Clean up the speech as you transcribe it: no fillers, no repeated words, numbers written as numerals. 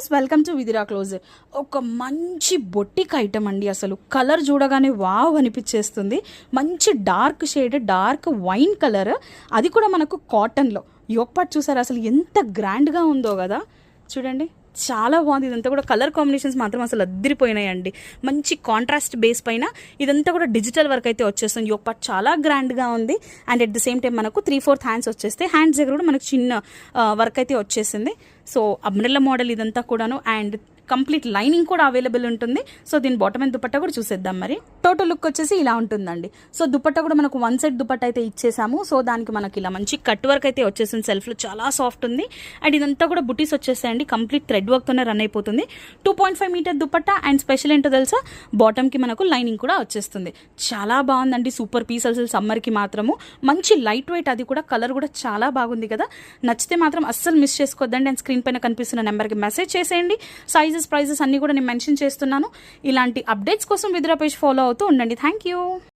Viewers, welcome to విదిరా క్లోజర్. ఒక మంచి బొట్టిక్ ఐటమ్ అండి. అసలు కలర్ చూడగానే వావ్ అనిపించేస్తుంది. మంచి dark shade, dark wine colour, అది కూడా మనకు కాటన్లో. యోక్ పార్ట్ చూసారా అసలు ఎంత గ్రాండ్గా ఉందో కదా, చూడండి చాలా బాగుంది. ఇదంతా కూడా కలర్ కాంబినేషన్స్ మాత్రం అసలు అద్దరిపోయినాయండి. మంచి కాంట్రాస్ట్ బేస్ పైన ఇదంతా కూడా డిజిటల్ వర్క్ అయితే వచ్చేస్తుంది. యోక్ పార్ట్ చాలా గ్రాండ్గా ఉంది. And at the same time మనకు 3/4 హ్యాండ్స్ వచ్చేస్తే, హ్యాండ్స్ దగ్గర కూడా మనకు చిన్న వర్క్ అయితే వచ్చేసింది. సో అంబ్రెల్లా మోడల్ ఇదంతా కూడాను. అండ్ కంప్లీట్ లైనింగ్ కూడా అవైలబుల్ ఉంటుంది. సో దీని బాటమ్ అండ్ దుపట్టా కూడా చూసేద్దాం. మరి టోటల్ లుక్ వచ్చేసి ఇలా ఉంటుందండి. సో దుపట్టా కూడా మనకు 1 సెట్ దుపట్టా అయితే ఇచ్చేసాము. సో దానికి మనకి ఇలా మంచి కట్ వర్క్ అయితే వచ్చేసింది. సెల్ఫ్లో చాలా సాఫ్ట్ ఉంది. అండ్ ఇదంతా కూడా బుటీస్ వచ్చేసాయండి. కంప్లీట్ థ్రెడ్ వర్క్తోనే రన్ అయిపోతుంది. 2.5 మీటర్ దుపట్టా. అండ్ స్పెషల్ ఏంటో తెలుసా, బాటమ్కి మనకు లైనింగ్ కూడా వచ్చేస్తుంది. చాలా బాగుందండి. సూపర్ పీస్ అసలు సమ్మర్కి మాత్రము. మంచి లైట్ వెయిట్, అది కూడా కలర్ కూడా చాలా బాగుంది కదా. నచ్చితే మాత్రం అస్సలు మిస్ చేసుకోవద్దండి. అండ్ స్క్రీన్ పైన కనిపిస్తున్న నెంబర్కి మెసేజ్ చేసేయండి. ప్రైజెస్ అన్ని కూడా నేను మెన్షన్ చేస్తున్నాను. ఇలాంటి అప్డేట్స్ కోసం విదిరా పేజ్ ఫాలో అవుతూ ఉండండి. Thank you.